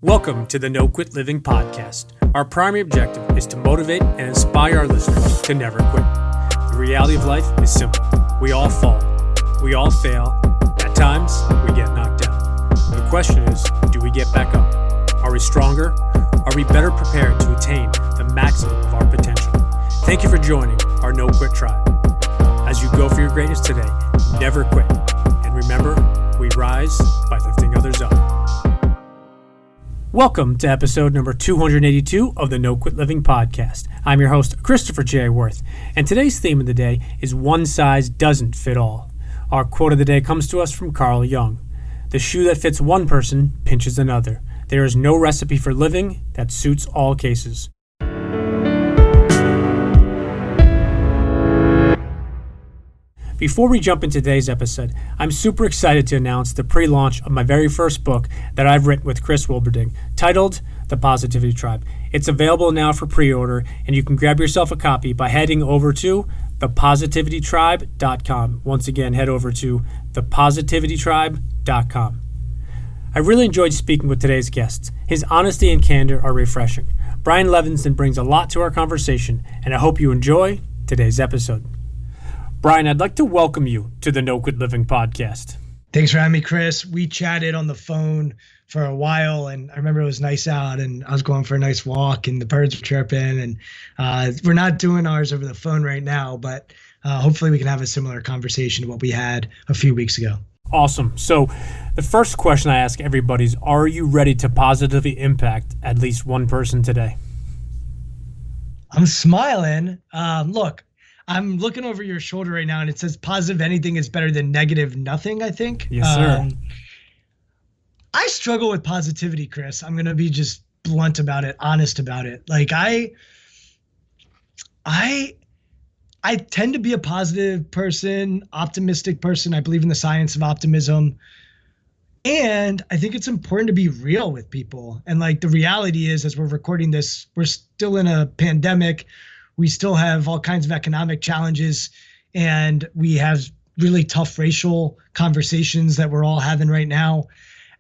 Welcome to the No Quit Living podcast. Our primary objective is to motivate and inspire our listeners to never quit. The reality of life is simple. We all fall. We all fail. At times, we get knocked down. The question is, do we get back up? Are we stronger? Are we better prepared to attain the maximum of our potential? Thank you for joining our No Quit tribe. As you go for your greatness today, never quit. And remember, we rise by lifting others up. Welcome to episode number 282 of the No Quit Living podcast. I'm your host, Christopher J. Worth, and today's theme of the day is one size doesn't fit all. Our quote of the day comes to us from Carl Jung. The shoe that fits one person pinches another. There is no recipe for living that suits all cases. Before we jump into today's episode, I'm super excited to announce the pre-launch of my very first book that I've written with Chris Wilberding, titled The Positivity Tribe. It's available now for pre-order, and you can grab yourself a copy by heading over to thepositivitytribe.com. Once again, head over to thepositivitytribe.com. I really enjoyed speaking with today's guest. His honesty and candor are refreshing. Brian Levenson brings a lot to our conversation, and I hope you enjoy today's episode. Brian, I'd like to welcome you to the No Quit Living podcast. Thanks for having me, Chris. We chatted on the phone for a while, and I remember it was nice out, and I was going for a nice walk, and the birds were chirping, and we're not doing ours over the phone right now, but hopefully we can have a similar conversation to what we had a few weeks ago. Awesome. So the first question I ask everybody is, are you ready to positively impact at least one person today? I'm smiling. Look, I'm looking over your shoulder right now, and it says positive anything is better than negative nothing, I think. Yes, sir. I struggle with positivity, Chris. I'm going to be just blunt about it, honest about it. Like I tend to be a positive person, optimistic person. I believe in the science of optimism. And I think it's important to be real with people. And like the reality is, as we're recording this, we're still in a pandemic. We still have all kinds of economic challenges, and we have really tough racial conversations that we're all having right now.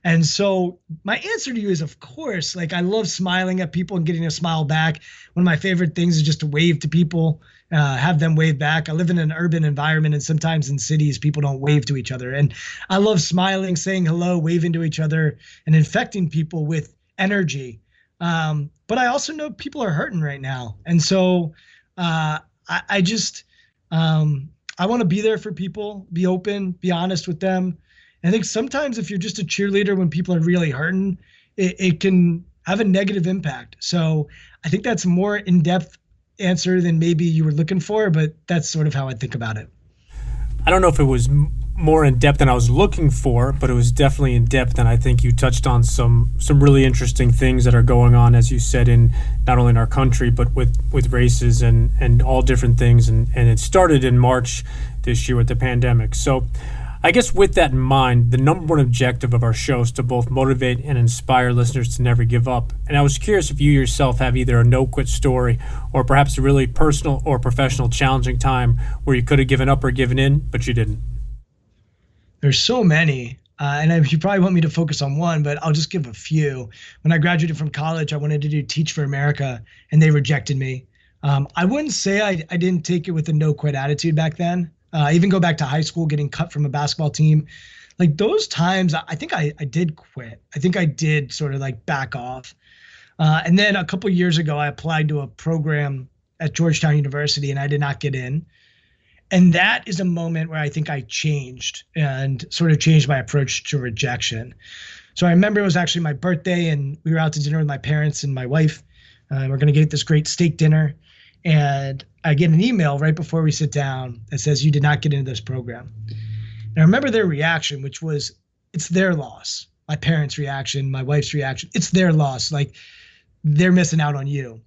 And so my answer to you is, of course, like I love smiling at people and getting a smile back. One of my favorite things is just to wave to people, have them wave back. I live in an urban environment, and sometimes in cities, people don't wave to each other. And I love smiling, saying hello, waving to each other, and infecting people with energy. But I also know people are hurting right now. And so I want to be there for people, be open, be honest with them. And I think sometimes if you're just a cheerleader when people are really hurting, it can have a negative impact. So I think that's a more in-depth answer than maybe you were looking for, but that's sort of how I think about it. I don't know if it was more in depth than I was looking for, but it was definitely in depth, and I think you touched on some really interesting things that are going on, as you said, in not only in our country but with races and all different things, and it started in March this year with the pandemic. So I guess with that in mind, the number one objective of our show is to both motivate and inspire listeners to never give up. And I was curious if you yourself have either a no-quit story or perhaps a really personal or professional challenging time where you could have given up or given in, but you didn't. There's so many, and you probably want me to focus on one, but I'll just give a few. When I graduated from college, I wanted to do Teach for America, and they rejected me. I wouldn't say I didn't take it with a no-quit attitude back then. Even go back to high school, getting cut from a basketball team. Like those times, I think I did quit. I think I did sort of like back off. And then a couple years ago, I applied to a program at Georgetown University, and I did not get in. And that is a moment where I think I changed and sort of changed my approach to rejection. So I remember it was actually my birthday, and we were out to dinner with my parents and my wife. We're going to get this great steak dinner. And I get an email right before we sit down that says, "You did not get into this program." And I remember their reaction, which was, it's their loss. My parents' reaction, my wife's reaction, it's their loss. Like they're missing out on you.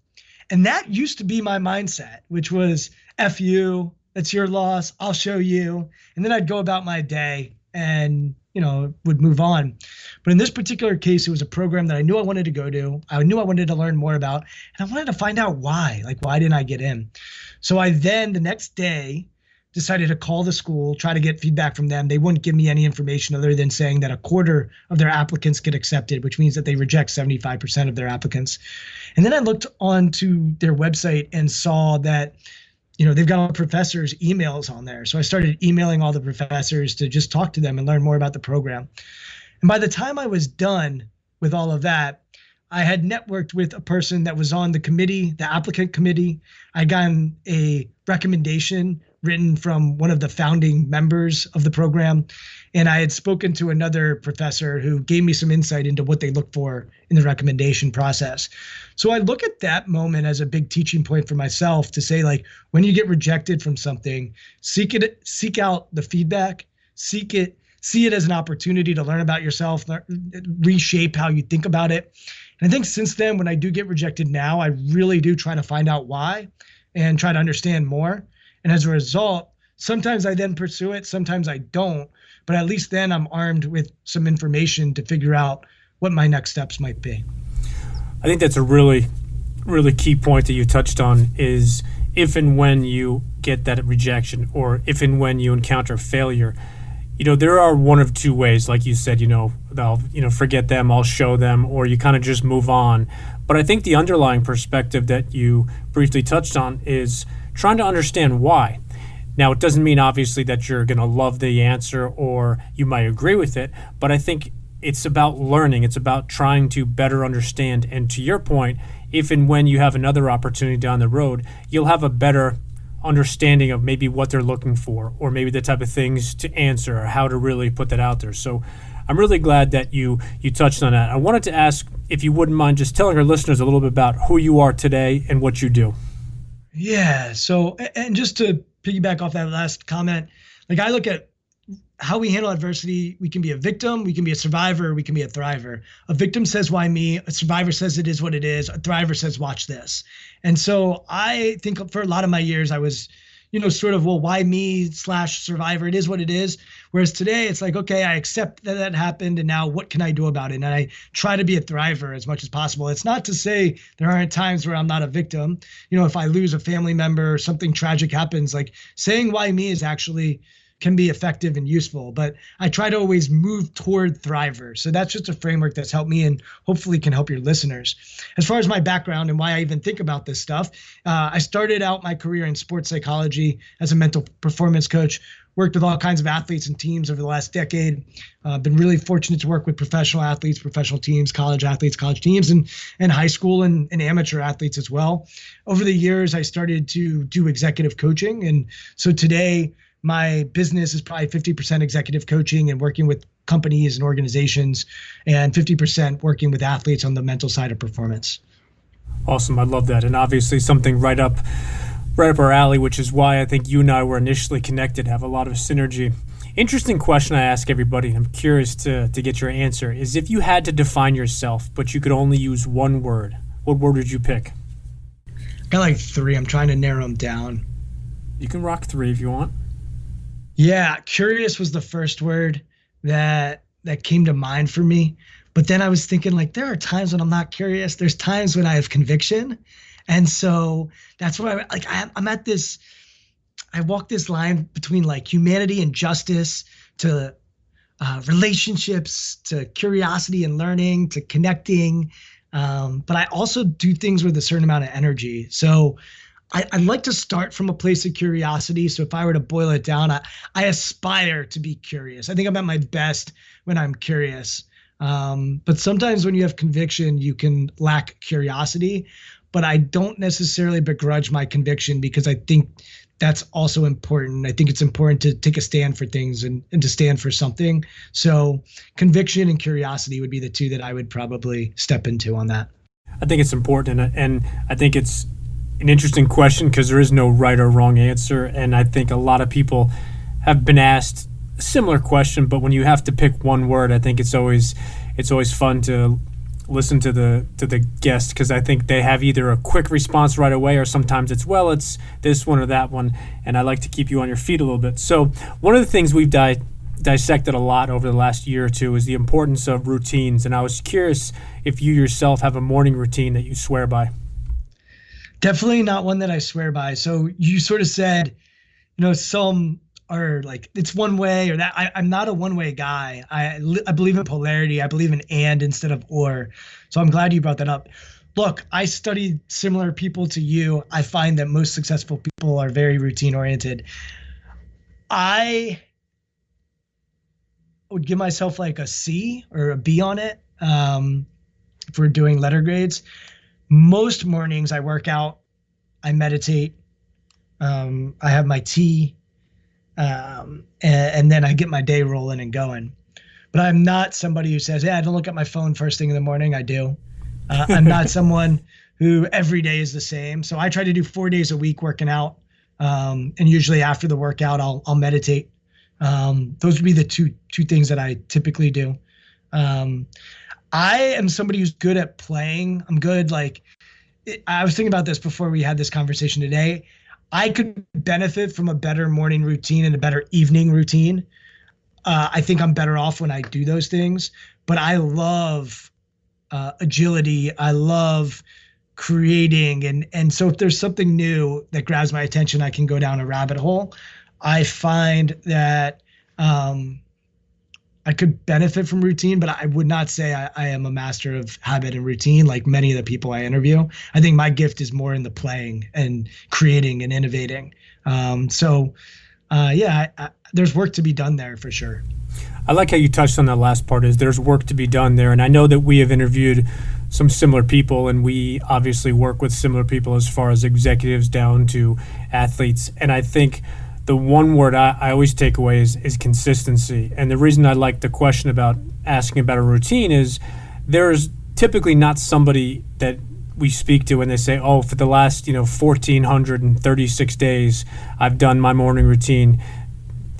And that used to be my mindset, which was, F you. That's your loss. I'll show you. And then I'd go about my day and, would move on. But in this particular case, it was a program that I knew I wanted to go to. I knew I wanted to learn more about, and I wanted to find out why. Like, why didn't I get in? So I then, the next day, decided to call the school, try to get feedback from them. They wouldn't give me any information other than saying that a quarter of their applicants get accepted, which means that they reject 75% of their applicants. And then I looked onto their website and saw that, they've got all the professors' emails on there. So I started emailing all the professors to just talk to them and learn more about the program. And by the time I was done with all of that, I had networked with a person that was on the committee, the applicant committee. I got a recommendation written from one of the founding members of the program. And I had spoken to another professor who gave me some insight into what they look for in the recommendation process. So I look at that moment as a big teaching point for myself to say, like, when you get rejected from something, seek out the feedback, see it as an opportunity to learn about yourself, reshape how you think about it. And I think since then, when I do get rejected now, I really do try to find out why and try to understand more. And as a result, sometimes I then pursue it, sometimes I don't, but at least then I'm armed with some information to figure out what my next steps might be. I think that's a really, really key point that you touched on is if and when you get that rejection or if and when you encounter failure, there are one of two ways, like you said, they'll, forget them, I'll show them, or you kind of just move on. But I think the underlying perspective that you briefly touched on is trying to understand why. Now, it doesn't mean obviously that you're going to love the answer or you might agree with it, but I think it's about learning. It's about trying to better understand. And to your point, if and when you have another opportunity down the road, you'll have a better understanding of maybe what they're looking for or maybe the type of things to answer or how to really put that out there. So I'm really glad that you touched on that. I wanted to ask if you wouldn't mind just telling our listeners a little bit about who you are today and what you do. Yeah. So, and just to piggyback off that last comment, like I look at how we handle adversity. We can be a victim, we can be a survivor, we can be a thriver. A victim says, why me? A survivor says it is what it is. A thriver says, watch this. And so I think for a lot of my years, I was, sort of, well, why me / survivor? It is what it is. Whereas today it's like, okay, I accept that happened. And now what can I do about it? And I try to be a thriver as much as possible. It's not to say there aren't times where I'm not a victim. If I lose a family member or something tragic happens, like saying why me is actually can be effective and useful, but I try to always move toward thriver. So that's just a framework that's helped me and hopefully can help your listeners. As far as my background and why I even think about this stuff, I started out my career in sports psychology as a mental performance coach, worked with all kinds of athletes and teams over the last decade. Been really fortunate to work with professional athletes, professional teams, college athletes, college teams, and high school and amateur athletes as well. Over the years, I started to do executive coaching. And so today, my business is probably 50% executive coaching and working with companies and organizations, and 50% working with athletes on the mental side of performance. Awesome. I love that. And obviously something right up our alley, which is why I think you and I were initially connected, have a lot of synergy. Interesting question I ask everybody, and I'm curious to get your answer, is if you had to define yourself, but you could only use one word, what word would you pick? I got like 3. I'm trying to narrow them down. You can rock 3 if you want. Yeah, curious was the first word that came to mind for me. But then I was thinking, like, there are times when I'm not curious. There's times when I have conviction. And so that's what I'm at this, I walk this line between like humanity and justice to relationships, to curiosity and learning, to connecting. But I also do things with a certain amount of energy. So I'd like to start from a place of curiosity. So if I were to boil it down, I aspire to be curious. I think I'm at my best when I'm curious. But sometimes when you have conviction, you can lack curiosity. But I don't necessarily begrudge my conviction because I think that's also important. I think it's important to take a stand for things and to stand for something. So conviction and curiosity would be the 2 that I would probably step into on that. I think it's important. And I think it's an interesting question because there is no right or wrong answer. And I think a lot of people have been asked a similar question, but when you have to pick one word, I think it's always fun to listen to the guest because I think they have either a quick response right away or sometimes it's, well, it's this one or that one. And I like to keep you on your feet a little bit. So one of the things we've dissected a lot over the last year or 2 is the importance of routines. And I was curious if you yourself have a morning routine that you swear by. Definitely not one that I swear by. So you sort of said, some are like it's one way or that. I'm not a one way guy. I believe in polarity. I believe in and instead of or. So I'm glad you brought that up. Look, I studied similar people to you. I find that most successful people are very routine oriented. I would give myself like a C or a B on it for doing letter grades. Most mornings I work out, I meditate, I have my tea, and then I get my day rolling and going. But I'm not somebody who says, "Yeah, I don't look at my phone first thing in the morning." I do. I'm not someone who every day is the same. So I try to do 4 days a week working out, and usually after the workout, I'll meditate. Those would be the two things that I typically do. I am somebody who's good at playing. I'm good. I was thinking about this before we had this conversation today. I could benefit from a better morning routine and a better evening routine. I think I'm better off when I do those things, but I love agility. I love creating. And so if there's something new that grabs my attention, I can go down a rabbit hole. I find that I could benefit from routine, but I would not say I am a master of habit and routine like many of the people I interview. I think my gift is more in the playing and creating and innovating. There's work to be done there for sure. I like how you touched on that last part is there's work to be done there. And I know that we have interviewed some similar people, and we obviously work with similar people as far as executives down to athletes. And I think the one word I always take away is consistency. And the reason I like the question about asking about a routine is there's typically not somebody that we speak to and they say, oh, for the last 1,436 days, I've done my morning routine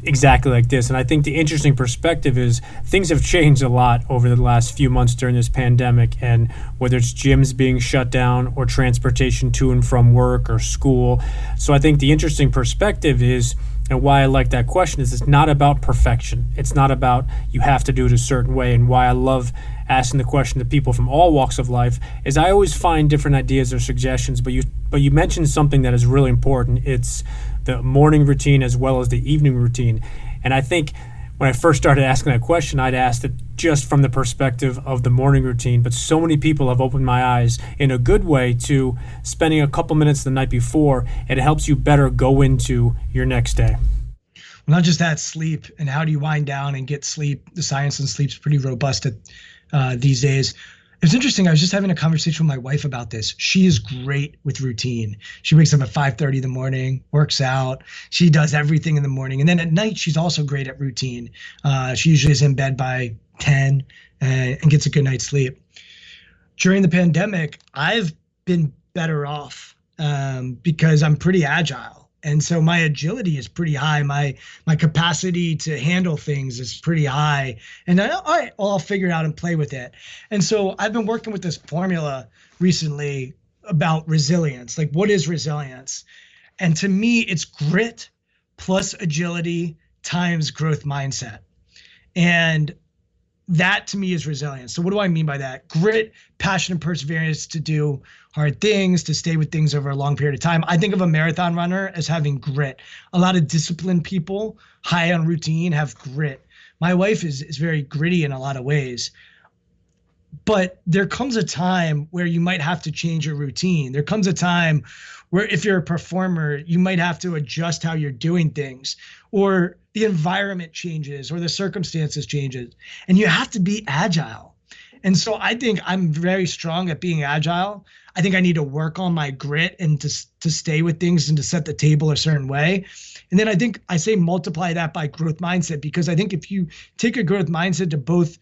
exactly like this. And I think the interesting perspective is things have changed a lot over the last few months during this pandemic, and whether it's gyms being shut down or transportation to and from work or school. So I think the interesting perspective is, and why I like that question is it's not about perfection. It's not about you have to do it a certain way. And why I love asking the question to people from all walks of life is I always find different ideas or suggestions, but you mentioned something that is really important. It's the morning routine as well as the evening routine. And I think when I first started asking that question, I'd asked it just from the perspective of the morning routine, but so many people have opened my eyes in a good way to spending a couple minutes the night before, and it helps you better go into your next day. Well, not just that, sleep and how do you wind down and get sleep. The science on sleep is pretty robust these days. It's interesting. I was just having a conversation with my wife about this. She is great with routine. She wakes up at 5:30 in the morning, works out. She does everything in the morning. And then at night, she's also great at routine. She usually is in bed by 10 and gets a good night's sleep. During the pandemic, I've been better off because I'm pretty agile. And so my agility is pretty high. My capacity to handle things is pretty high. And I'll figure it out and play with it. And so I've been working with this formula recently about resilience. Like, what is resilience? And to me, it's grit plus agility times growth mindset. And that to me is resilience. So what do I mean by that? Grit, passion, and perseverance to do hard things, to stay with things over a long period of time. I think of a marathon runner as having grit. A lot of disciplined people, high on routine, have grit. My wife is very gritty in a lot of ways. But there comes a time where you might have to change your routine. There comes a time where if you're a performer, you might have to adjust how you're doing things, or the environment changes or the circumstances changes, and you have to be agile. And so I think I'm very strong at being agile. I think I need to work on my grit and to stay with things and to set the table a certain way. And then I think I say multiply that by growth mindset, because I think if you take a growth mindset to both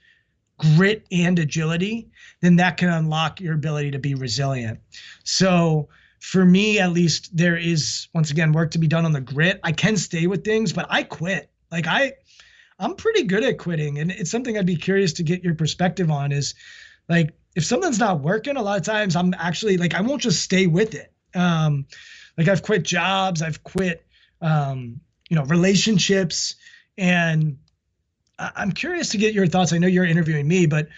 grit and agility, then that can unlock your ability to be resilient. So for me, at least, there is, once again, work to be done on the grit. I can stay with things, but I quit. Like I'm pretty good at quitting. And it's something I'd be curious to get your perspective on is like, if something's not working, a lot of times I'm actually like, I won't just stay with it. Like I've quit jobs, I've quit, relationships, and I'm curious to get your thoughts. I know you're interviewing me, but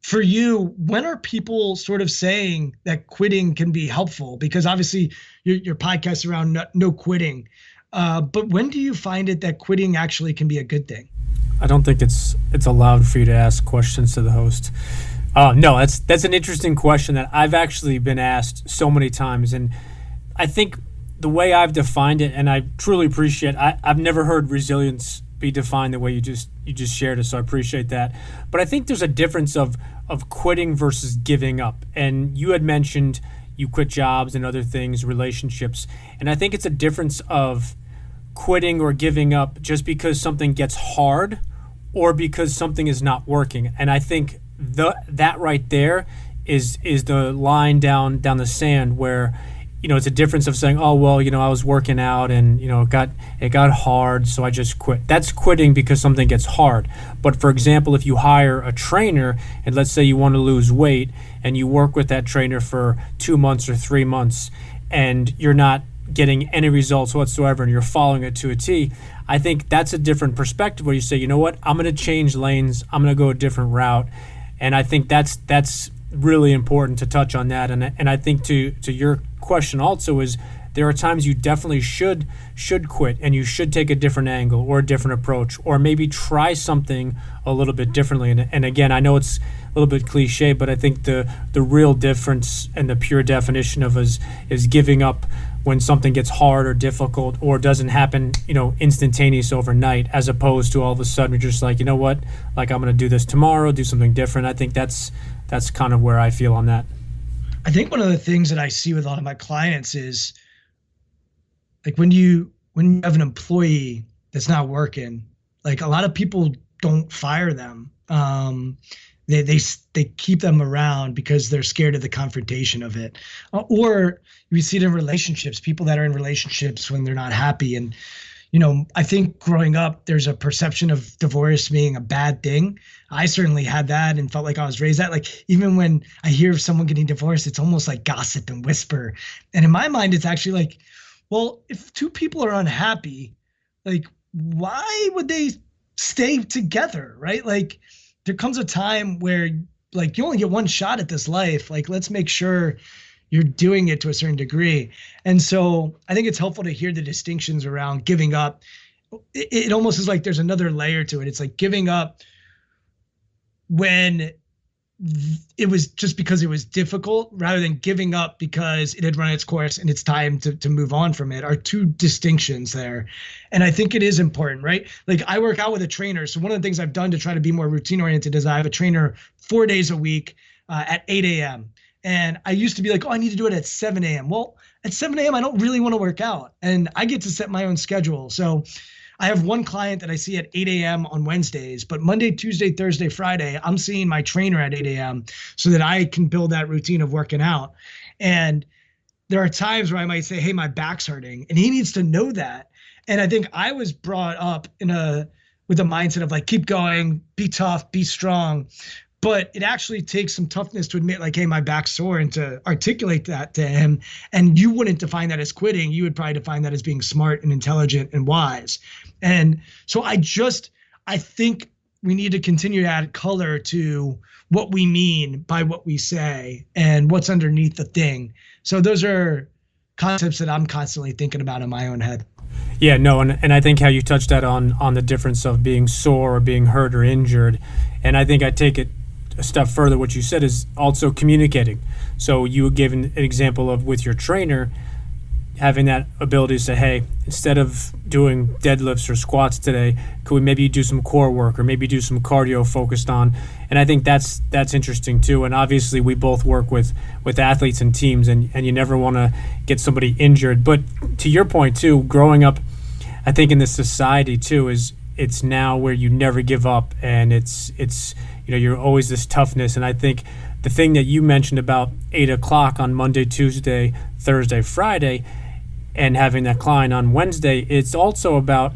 for you, when are people sort of saying that quitting can be helpful? Because obviously your podcast around no quitting. But when do you find it that quitting actually can be a good thing? I don't think it's allowed for you to ask questions to the host. No, that's an interesting question that I've actually been asked so many times, and I think the way I've defined it, and I truly appreciate. I've never heard resilience be defined the way you just shared it, so I appreciate that. But I think there's a difference of quitting versus giving up, and you had mentioned you quit jobs and other things, relationships, and I think it's a difference of quitting or giving up just because something gets hard or because something is not working. And I think that right there is the line down the sand where it's a difference of saying, oh well, I was working out and it got hard, so I just quit. That's quitting because something gets hard. But for example, if you hire a trainer and let's say you want to lose weight and you work with that trainer for 2 months or 3 months and you're not getting any results whatsoever and you're following it to a T, I think that's a different perspective where you say, you know what, I'm going to change lanes, I'm going to go a different route. And I think that's really important to touch on that. And I think to your question also is there are times you definitely should quit and you should take a different angle or a different approach or maybe try something a little bit differently. And again, I know it's a little bit cliche, but I think the real difference and the pure definition of is giving up when something gets hard or difficult or doesn't happen, instantaneous overnight, as opposed to all of a sudden you're just like, you know what, like I'm going to do this tomorrow, do something different. I think that's kind of where I feel on that. I think one of the things that I see with a lot of my clients is like when you have an employee that's not working, like a lot of people don't fire them. They keep them around because they're scared of the confrontation of it. Or we see it in relationships, people that are in relationships when they're not happy. And, I think growing up, there's a perception of divorce being a bad thing. I certainly had that and felt like I was raised that. Like even when I hear of someone getting divorced, it's almost like gossip and whisper. And in my mind, it's actually like, well, if two people are unhappy, like why would they stay together, right? Like there comes a time where like you only get one shot at this life. Like let's make sure you're doing it to a certain degree. And so I think it's helpful to hear the distinctions around giving up. It almost is like there's another layer to it. It's like giving up when it was just because it was difficult rather than giving up because it had run its course and it's time to move on from it are two distinctions there. And I think it is important, right? Like I work out with a trainer. So one of the things I've done to try to be more routine oriented is I have a trainer 4 days a week at 8 a.m. And I used to be like, oh, I need to do it at 7 a.m. Well, at 7 a.m., I don't really want to work out and I get to set my own schedule. So I have one client that I see at 8 a.m. on Wednesdays, but Monday, Tuesday, Thursday, Friday, I'm seeing my trainer at 8 a.m. so that I can build that routine of working out. And there are times where I might say, hey, my back's hurting, and he needs to know that. And I think I was brought up with a mindset of like, keep going, be tough, be strong. But it actually takes some toughness to admit like, hey, my back's sore, and to articulate that to him. And you wouldn't define that as quitting. You would probably define that as being smart and intelligent and wise. And so I think we need to continue to add color to what we mean by what we say and what's underneath the thing. So those are concepts that I'm constantly thinking about in my own head. Yeah, no, and I think how you touched that on the difference of being sore or being hurt or injured. And I think I take it a step further. What you said is also communicating. So you gave an example of with your trainer having that ability to say, hey, instead of doing deadlifts or squats today, could we maybe do some core work or maybe do some cardio focused on? And I think that's interesting too. And obviously we both work with athletes and teams, and you never want to get somebody injured. But to your point too, growing up, I think in this society too, is it's now where you never give up, and it's you're always this toughness. And I think the thing that you mentioned about 8 o'clock on Monday, Tuesday, Thursday, Friday, and having that client on Wednesday, it's also about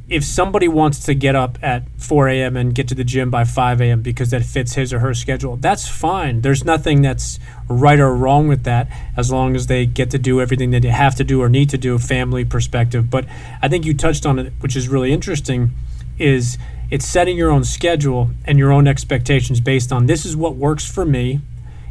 if somebody wants to get up at 4 a.m. and get to the gym by 5 a.m. because that fits his or her schedule, that's fine. There's nothing that's right or wrong with that, as long as they get to do everything that they have to do or need to do, family perspective. But I think you touched on it, which is really interesting, is it's setting your own schedule and your own expectations based on this is what works for me.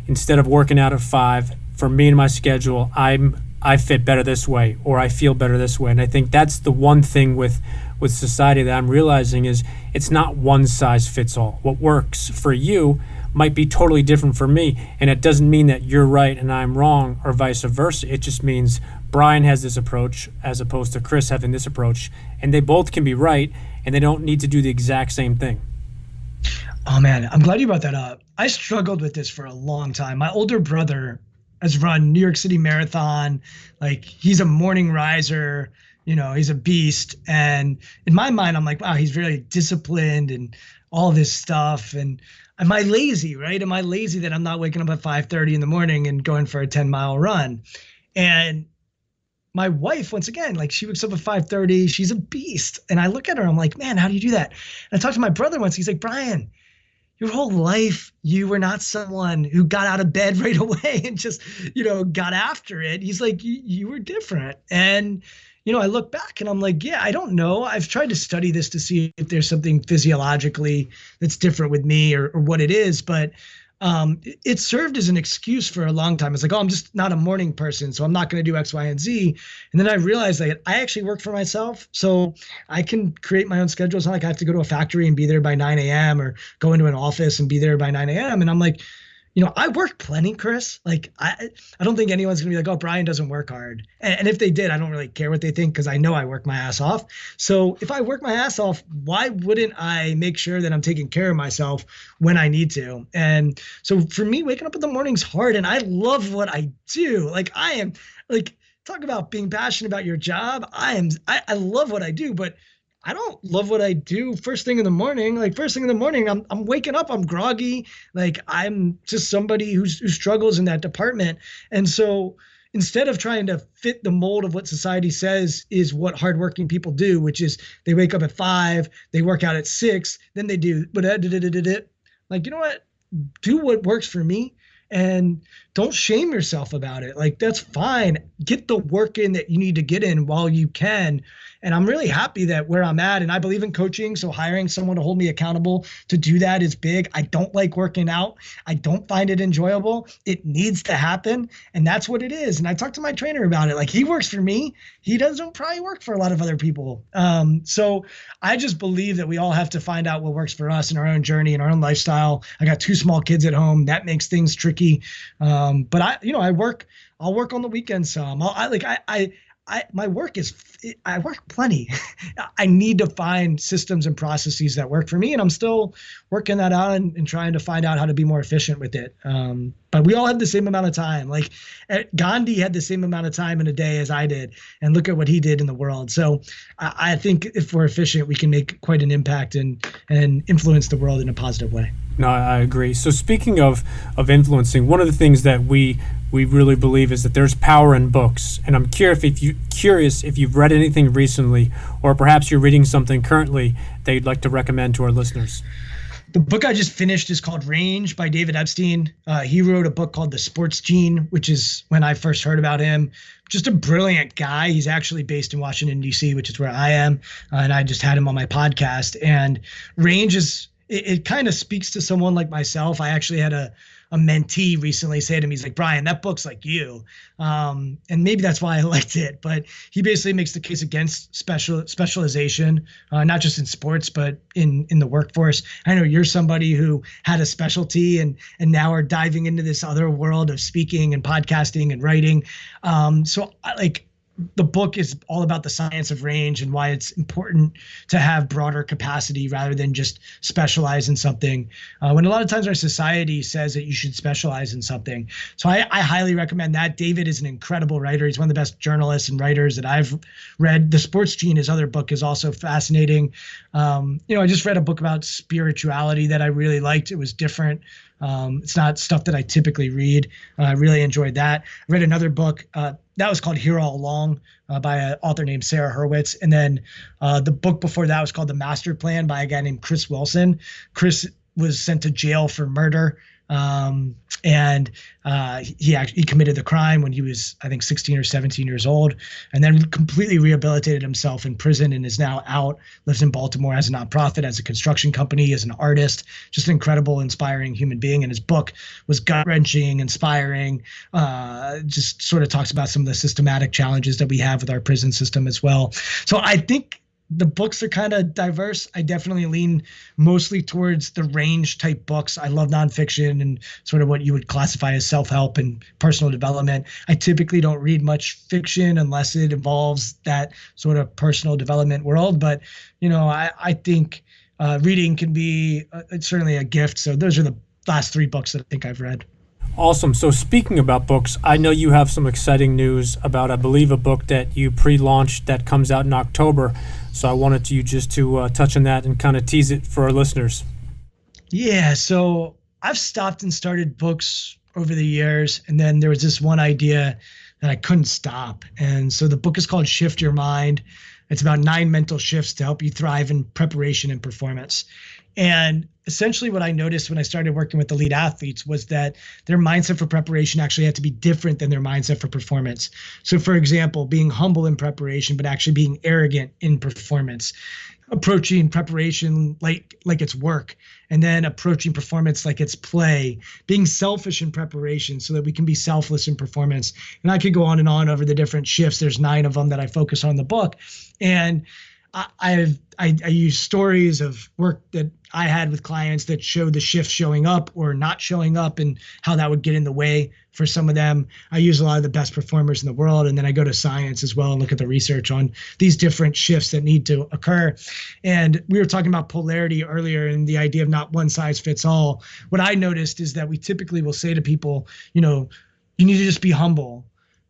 Instead of working out at 5, for me and my schedule, I'm I fit better this way, or I feel better this way. And I think that's the one thing with society that I'm realizing is it's not one size fits all. What works for you might be totally different for me. And it doesn't mean that you're right and I'm wrong or vice versa. It just means Brian has this approach as opposed to Chris having this approach. And they both can be right, and they don't need to do the exact same thing. Oh man, I'm glad you brought that up. I struggled with this for a long time. My older brother has run New York City Marathon. Like, he's a morning riser, he's a beast. And in my mind, I'm like, wow, he's really disciplined and all this stuff. And am I lazy, right? Am I lazy that I'm not waking up at 5:30 in the morning and going for a 10-mile run? And my wife, once again, like, she wakes up at 5:30. She's a beast. And I look at her, I'm like, man, how do you do that? And I talked to my brother once. He's like, Brian, your whole life, you were not someone who got out of bed right away and just, got after it. He's like, you were different. And, I look back and I'm like, yeah, I don't know. I've tried to study this to see if there's something physiologically that's different with me or what it is. But it served as an excuse for a long time. It's like, oh, I'm just not a morning person, so I'm not going to do X, Y, and Z. And then I realized that I actually work for myself, so I can create my own schedule. It's not like I have to go to a factory and be there by 9 a.m. or go into an office and be there by 9 a.m. And I'm like, I work plenty, Chris. Like, I don't think anyone's going to be like, oh, Brian doesn't work hard. And if they did, I don't really care what they think, because I know I work my ass off. So if I work my ass off, why wouldn't I make sure that I'm taking care of myself when I need to? And so for me, waking up in the morning's hard, and I love what I do. Like, I am, like, talk about being passionate about your job. I love what I do, but I don't love what I do first thing in the morning. Like, first thing in the morning, I'm waking up, I'm groggy. Like, I'm just somebody who struggles in that department. And so instead of trying to fit the mold of what society says is what hardworking people do, which is they wake up at 5, they work out at 6, then they do, like, you know what? Do what works for me. And don't shame yourself about it. Like, that's fine. Get the work in that you need to get in while you can. And I'm really happy that where I'm at, and I believe in coaching, so hiring someone to hold me accountable to do that is big. I don't like working out. I don't find it enjoyable. It needs to happen, and that's what it is. And I talked to my trainer about it. Like, he works for me. He doesn't probably work for a lot of other people. So I just believe that we all have to find out what works for us in our own journey and our own lifestyle. I got 2 small kids at home. That makes things tricky. But I'll work on the weekends some. My work is, I work plenty. I need to find systems and processes that work for me, and I'm still working that out and trying to find out how to be more efficient with it. But we all have the same amount of time. Like, Gandhi had the same amount of time in a day as I did, and look at what he did in the world. So I think if we're efficient, we can make quite an impact and influence the world in a positive way. No, I agree. So speaking of influencing, one of the things that we really believe is that there's power in books. And I'm curious if you've read anything recently, or perhaps you're reading something currently that you'd like to recommend to our listeners. The book I just finished is called Range by David Epstein. He wrote a book called The Sports Gene, which is when I first heard about him. Just a brilliant guy. He's actually based in Washington, D.C., which is where I am. And I just had him on my podcast. And Range is, it kind of speaks to someone like myself. I actually had a mentee recently say to me, he's like, Brian, that book's like you. And maybe that's why I liked it. But he basically makes the case against specialization, not just in sports, but in the workforce. I know you're somebody who had a specialty and now are diving into this other world of speaking and podcasting and writing. So the book is all about the science of range and why it's important to have broader capacity rather than just specialize in something. When a lot of times our society says that you should specialize in something. So I highly recommend that. David is an incredible writer. He's one of the best journalists and writers that I've read. The Sports Gene, his other book, is also fascinating. I just read a book about spirituality that I really liked. It was different. It's not stuff that I typically read. I really enjoyed that. I read another book that was called Here All Along by an author named Sarah Hurwitz. And then the book before that was called The Master Plan by a guy named Chris Wilson. Chris was sent to jail for murder And he committed the crime when he was, I think, 16 or 17 years old, and then completely rehabilitated himself in prison and is now out, lives in Baltimore, has a nonprofit, has a construction company, is an artist, just an incredible, inspiring human being. And his book was gut-wrenching, inspiring, just sort of talks about some of the systematic challenges that we have with our prison system as well. So I think the books are kind of diverse. I definitely lean mostly towards the range type books. I love nonfiction and sort of what you would classify as self-help and personal development. I typically don't read much fiction unless it involves that sort of personal development world. But, I think reading can be it's certainly a gift. So those are the last three books that I think I've read. Awesome. So speaking about books, I know you have some exciting news about, I believe, a book that you pre-launched that comes out in October. So I wanted you just to touch on that and kind of tease it for our listeners. Yeah. So I've stopped and started books over the years. And then there was this one idea that I couldn't stop. And so the book is called Shift Your Mind. It's about 9 mental shifts to help you thrive in preparation and performance. And essentially what I noticed when I started working with elite athletes was that their mindset for preparation actually had to be different than their mindset for performance. So for example, being humble in preparation, but actually being arrogant in performance, approaching preparation like it's work, and then approaching performance like it's play, being selfish in preparation so that we can be selfless in performance. And I could go on and on over the different shifts. There's 9 of them that I focus on in the book. And I use stories of work that I had with clients that showed the shift showing up or not showing up and how that would get in the way for some of them. I use a lot of the best performers in the world, and then I go to science as well and look at the research on these different shifts that need to occur. And we were talking about polarity earlier and the idea of not one size fits all. What I noticed is that we typically will say to people, you need to just be humble.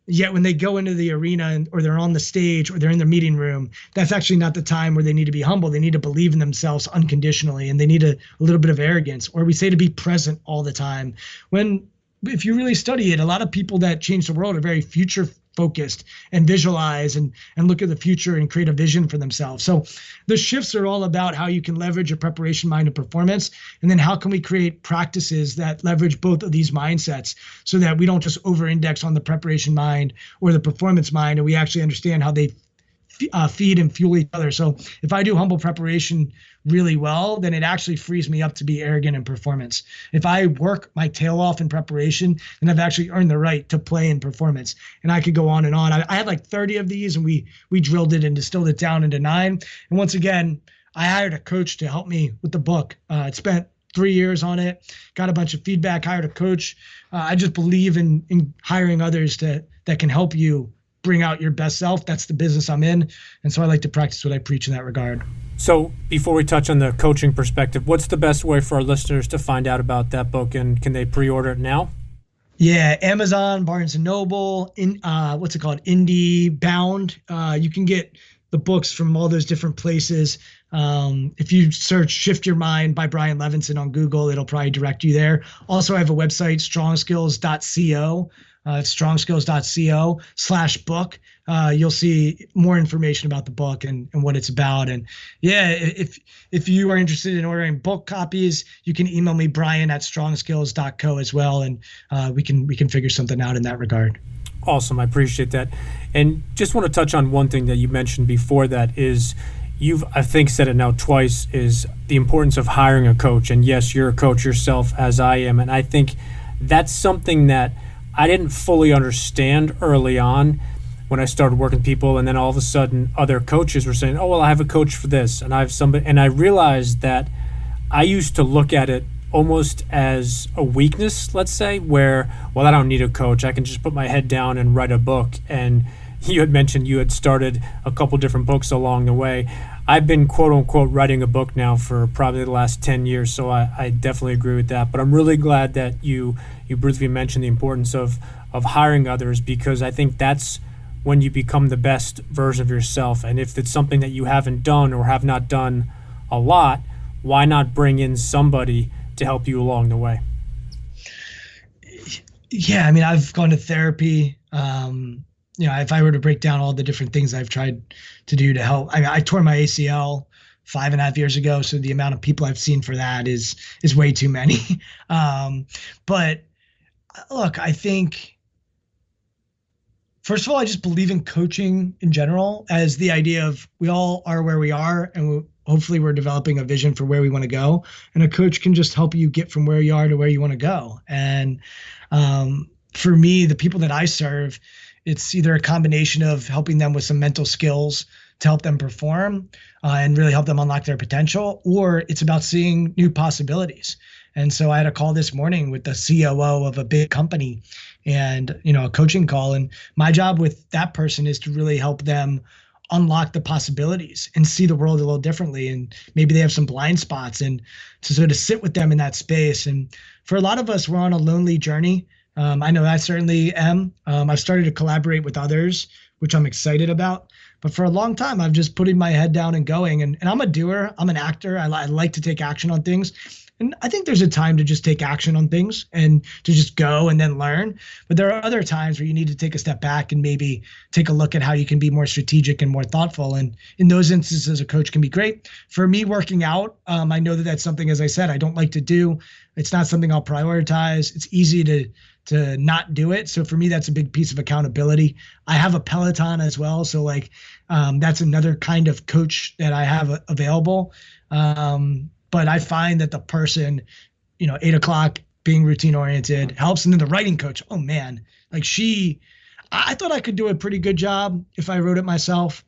Yet when they go into the arena or they're on the stage or they're in the meeting room, that's actually not the time where they need to be humble. They need to believe in themselves unconditionally, and they need a little bit of arrogance. Or we say to be present all the time. When, if you really study it, a lot of people that change the world are very future focused and visualize and look at the future and create a vision for themselves. So the shifts are all about how you can leverage your preparation mind and performance. And then how can we create practices that leverage both of these mindsets so that we don't just over index on the preparation mind or the performance mind, and we actually understand how they feed and fuel each other. So if I do humble preparation really well, then it actually frees me up to be arrogant in performance. If I work my tail off in preparation, then I've actually earned the right to play in performance. And I could go on and on. I had like 30 of these, and we drilled it and distilled it down into 9. And once again, I hired a coach to help me with the book. It spent 3 years on it, got a bunch of feedback, hired a coach. I just believe in hiring others that can help you bring out your best self. That's the business I'm in. And so I like to practice what I preach in that regard. So before we touch on the coaching perspective, what's the best way for our listeners to find out about that book, and can they pre-order it now? Yeah, Amazon, Barnes and Noble, what's it called? Indie Bound. You can get the books from all those different places. If you search Shift Your Mind by Brian Levenson on Google, it'll probably direct you there. Also, I have a website, strongskills.co. strongskills.co/book. You'll see more information about the book and what it's about. And yeah, if you are interested in ordering book copies, you can email me, brian@strongskills.co as well. And we can figure something out in that regard. Awesome. I appreciate that. And just want to touch on one thing that you mentioned before that is, you've, I think, said it now twice, is the importance of hiring a coach. And yes, you're a coach yourself, as I am. And I think that's something that I didn't fully understand early on when I started working with people, and then all of a sudden other coaches were saying, oh, well, I have a coach for this, and I have somebody, and I realized that I used to look at it almost as a weakness, let's say, where, well, I don't need a coach. I can just put my head down and write a book. And you had mentioned you had started a couple different books along the way. I've been, quote unquote, writing a book now for probably the last 10 years, so I definitely agree with that. But I'm really glad that you briefly mentioned the importance of hiring others, because I think that's when you become the best version of yourself. And if it's something that you haven't done or have not done a lot, why not bring in somebody to help you along the way? Yeah, I mean, I've gone to therapy. If I were to break down all the different things I've tried to do to help, I tore my ACL 5.5 years ago. So the amount of people I've seen for that is way too many. But look, I think first of all, I just believe in coaching in general as the idea of we all are where we are, and hopefully we're developing a vision for where we want to go. And a coach can just help you get from where you are to where you want to go. And for me, the people that I serve, it's either a combination of helping them with some mental skills to help them perform and really help them unlock their potential, or it's about seeing new possibilities. And so I had a call this morning with the COO of a big company and, a coaching call. And my job with that person is to really help them unlock the possibilities and see the world a little differently. And maybe they have some blind spots, and to sort of sit with them in that space. And for a lot of us, we're on a lonely journey. I know I certainly am. I've started to collaborate with others, which I'm excited about. But for a long time, I've just putting my head down and going. And I'm a doer. I'm an actor. I like to take action on things. And I think there's a time to just take action on things and to just go and then learn. But there are other times where you need to take a step back and maybe take a look at how you can be more strategic and more thoughtful. And in those instances, a coach can be great. For me, working out, I know that that's something, as I said, I don't like to do. It's not something I'll prioritize. It's easy to not do it. So for me, that's a big piece of accountability. I have a Peloton as well. So that's another kind of coach that I have available. But I find that the person, 8 o'clock being routine oriented helps. And then the writing coach, oh man, I thought I could do a pretty good job if I wrote it myself.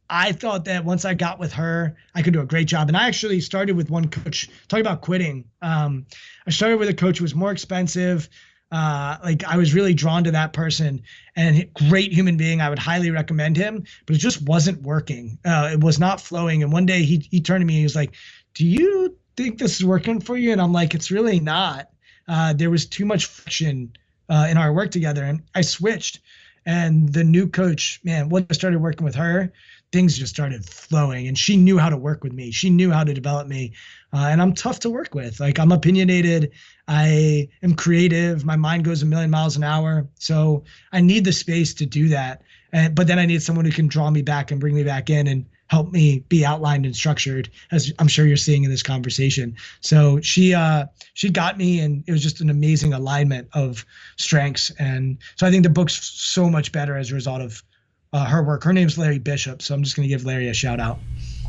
I thought that once I got with her, I could do a great job. And I actually started with one coach, talking about quitting. I started with a coach who was more expensive. I was really drawn to that person, and great human being. I would highly recommend him, but it just wasn't working. It was not flowing. And one day he turned to me and he was like, do you think this is working for you? And I'm like, it's really not. There was too much friction in our work together, and I switched. And the new coach, man, once I started working with her, things just started flowing, and she knew how to work with me. She knew how to develop me. And I'm tough to work with. I'm opinionated. I am creative. My mind goes a million miles an hour. So I need the space to do that. But then I need someone who can draw me back and bring me back in and help me be outlined and structured, as I'm sure you're seeing in this conversation. So she got me, and it was just an amazing alignment of strengths. And so I think the book's so much better as a result of her work. Her name's Larry Bishop, so I'm just going to give Larry a shout out.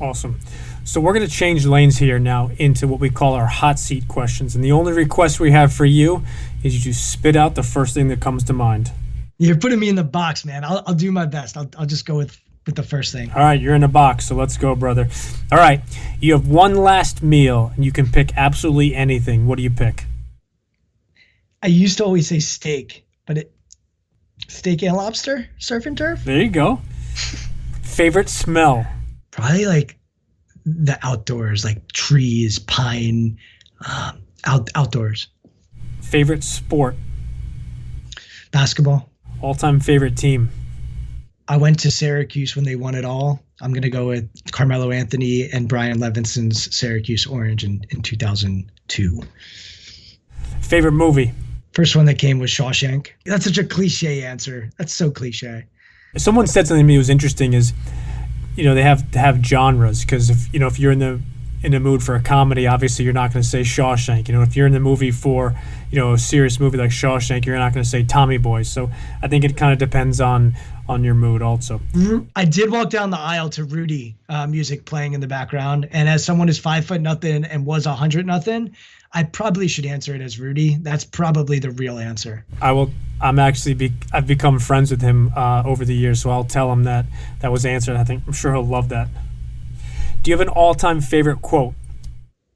Awesome. So we're going to change lanes here now into what we call our hot seat questions. And the only request we have for you is you to spit out the first thing that comes to mind. You're putting me in the box, man. I'll do my best. I'll just go with the first thing. All right, you're in a box, so let's go, brother. All right, you have one last meal, and you can pick absolutely anything. What do you pick? I used to always say steak, but steak and lobster, surf and turf. There you go. Favorite smell? Probably the outdoors, trees, pine, outdoors. Favorite sport? Basketball. All-time favorite team? I went to Syracuse when they won it all. I'm going to go with Carmelo Anthony and Brian Levenson's Syracuse Orange in 2002. Favorite movie? First one that came was Shawshank. That's such a cliche answer. That's so cliche. Someone said something to me that was interesting is, they have to have genres, because if you're in the mood for a comedy, obviously you're not going to say Shawshank. If you're in the movie for, a serious movie like Shawshank, you're not going to say Tommy Boy. So I think it kind of depends on your mood also. I did walk down the aisle to Rudy music playing in the background. And as someone who's 5'0" and was 100 I probably should answer it as Rudy. That's probably the real answer. I've become friends with him over the years, so I'll tell him that was answered. I'm sure he'll love that. Do you have an all-time favorite quote?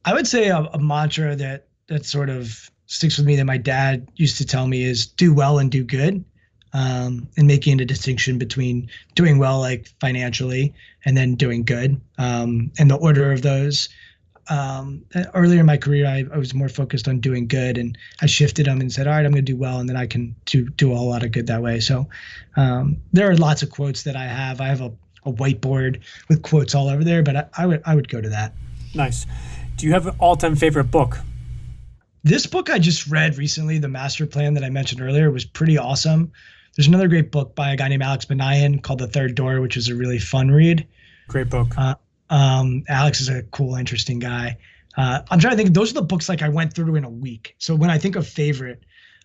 I would say a mantra that sort of sticks with me that my dad used to tell me is do well and do good, and making a distinction between doing well, financially, and then doing good, and the order of those. Earlier in my career, I was more focused on doing good, and I shifted them and said, all right, I'm going to do well, and then I can do a whole lot of good that way. So there are lots of quotes that I have. I have a whiteboard with quotes all over there, but I would go to that. Nice. Do you have an all-time favorite book? This book I just read recently, The Master Plan that I mentioned earlier, was pretty awesome. There's another great book by a guy named Alex Benayan called The Third Door, which is a really fun read. Great book. Alex is a cool, interesting guy. I'm trying to think. Those are the books like I went through in a week. So when I think of favorite,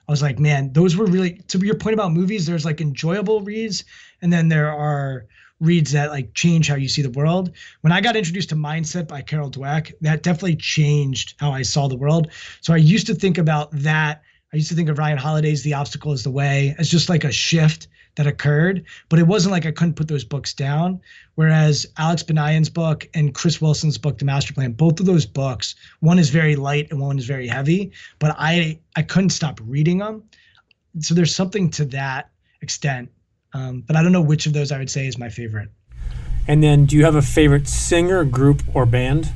I was like, man, those were really, to your point about movies, there's like enjoyable reads, and then there are reads that like change how you see the world. When I got introduced to Mindset by Carol Dweck, that definitely changed how I saw the world. So I used to think about that. I used to think of Ryan Holiday's The Obstacle is the Way as just like a shift that occurred, but it wasn't like I couldn't put those books down. Whereas Alex Benayan's book and Chris Wilson's book, The Master Plan, both of those books, one is very light and one is very heavy, but I couldn't stop reading them. So there's something to that extent. But I don't know which of those I would say is my favorite. And then do you have a favorite singer, group, or band?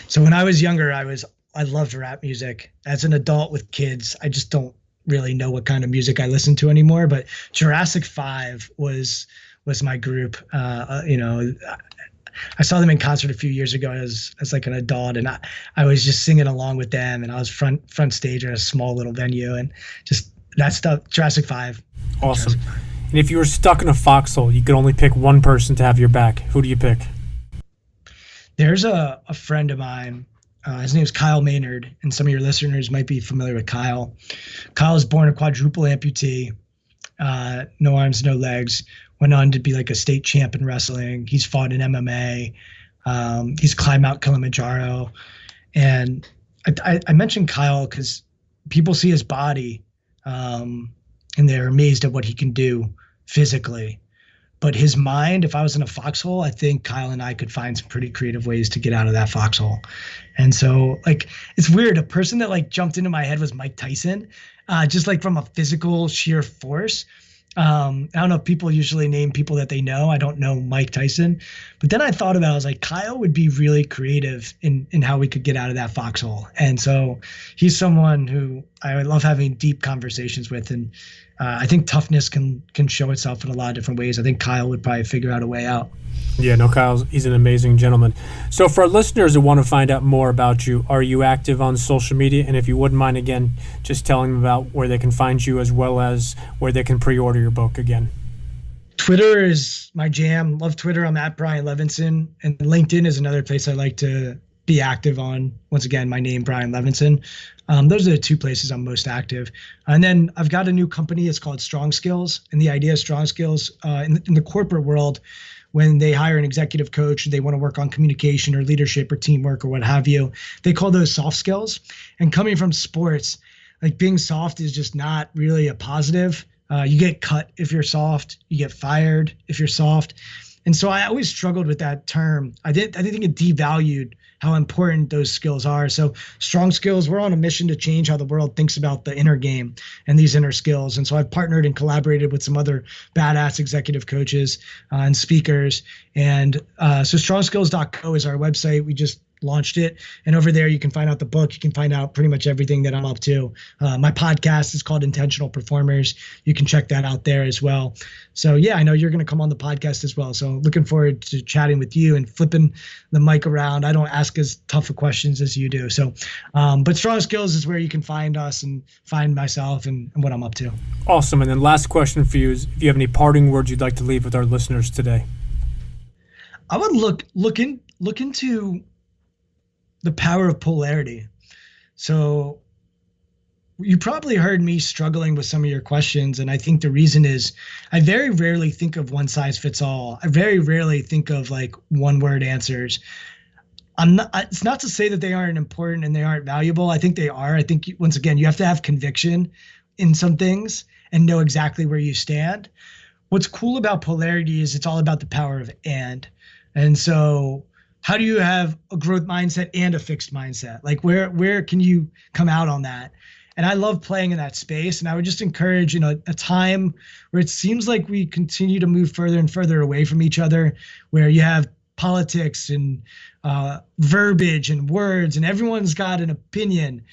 So when I was younger, I loved rap music. As an adult with kids, I just don't really know what kind of music I listen to anymore. But Jurassic 5 was my group. I saw them in concert a few years ago as like an adult, and I was just singing along with them, and I was front stage at a small little venue, and just that stuff. Jurassic 5. Awesome. Jurassic 5. And if you were stuck in a foxhole, you could only pick one person to have your back. Who do you pick? There's a friend of mine. His name is Kyle Maynard, and some of your listeners might be familiar with Kyle. Kyle was born a quadruple amputee, no arms, no legs. Went on to be like a state champ in wrestling. He's fought in MMA. He's climbed Mount Kilimanjaro. And I mentioned Kyle because people see his body, and they're amazed at what he can do physically. But his mind, if I was in a foxhole, I think Kyle and I could find some pretty creative ways to get out of that foxhole. And so, like, it's weird. A person that like jumped into my head was Mike Tyson, just like from a physical sheer force. I don't know if people usually name people that they know. I don't know Mike Tyson. But then I thought about it, I was like, Kyle would be really creative in how we could get out of that foxhole. And so he's someone who I would love having deep conversations with. And I think toughness can show itself in a lot of different ways. I think Kyle would probably figure out a way out. Yeah, no, he's an amazing gentleman. So for our listeners that want to find out more about you, are you active on social media? And if you wouldn't mind, again, just telling them about where they can find you as well as where they can pre-order your book again. Twitter is my jam. Love Twitter. I'm at Brian Levenson. And LinkedIn is another place I like to be active on. Once again, my name, Brian Levenson. Those are the two places I'm most active. And then I've got a new company. It's called Strong Skills. And the idea of Strong Skills in the corporate world, when they hire an executive coach, they want to work on communication or leadership or teamwork or what have you, they call those soft skills. And coming from sports, like being soft is just not really a positive. You get cut if you're soft. You get fired if you're soft. And so I always struggled with that term. I didn't think it devalued how important those skills are. So Strong Skills, we're on a mission to change how the world thinks about the inner game and these inner skills. And so I've partnered and collaborated with some other badass executive coaches and speakers. And so strongskills.co is our website. We just launched it. And over there, you can find out the book. You can find out pretty much everything that I'm up to. My podcast is called Intentional Performers. You can check that out there as well. So yeah, I know you're going to come on the podcast as well. So looking forward to chatting with you and flipping the mic around. I don't ask as tough of questions as you do. So, but Strong Skills is where you can find us and find myself and what I'm up to. Awesome. And then last question for you is if you have any parting words you'd like to leave with our listeners today. I would look into the power of polarity. So you probably heard me struggling with some of your questions. And I think the reason is I very rarely think of one size fits all. I very rarely think of like one word answers. It's not to say that they aren't important and they aren't valuable. I think they are. I think once again, you have to have conviction in some things and know exactly where you stand. What's cool about polarity is it's all about the power of and. And so how do you have a growth mindset and a fixed mindset? Like where can you come out on that? And I love playing in that space. And I would just encourage, a time where it seems like we continue to move further and further away from each other, where you have politics and verbiage and words and everyone's got an opinion.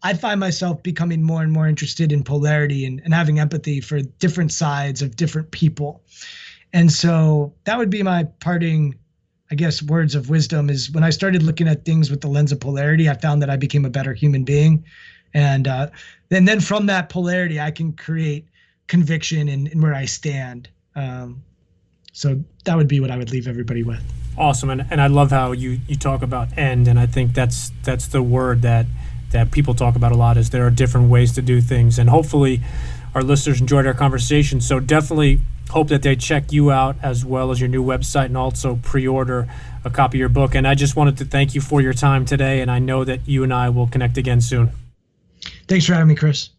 I find myself becoming more and more interested in polarity and having empathy for different sides of different people. And so that would be my parting, I guess, words of wisdom is when I started looking at things with the lens of polarity, I found that I became a better human being. And then from that polarity, I can create conviction in where I stand. So that would be what I would leave everybody with. Awesome, and I love how you talk about end, and I think that's the word that people talk about a lot, is there are different ways to do things, and hopefully our listeners enjoyed our conversation. So definitely hope that they check you out as well as your new website, and also pre-order a copy of your book. And I just wanted to thank you for your time today, and I know that you and I will connect again soon. Thanks for having me, Chris.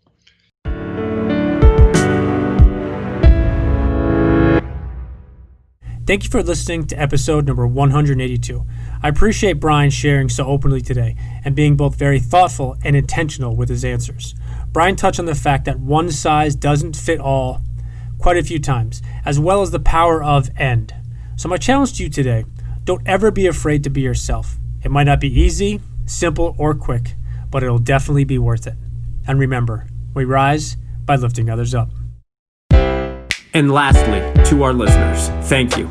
Thank you for listening to episode number 182. I appreciate Brian sharing so openly today and being both very thoughtful and intentional with his answers. Brian touched on the fact that one size doesn't fit all quite a few times, as well as the power of end. So my challenge to you today, don't ever be afraid to be yourself. It might not be easy, simple, or quick, but it'll definitely be worth it. And remember, we rise by lifting others up. And lastly, to our listeners, thank you.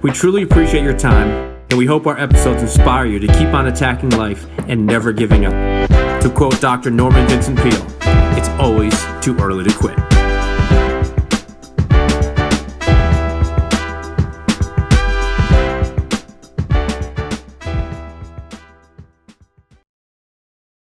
We truly appreciate your time, and we hope our episodes inspire you to keep on attacking life and never giving up. To quote Dr. Norman Vincent Peale, it's always too early to quit.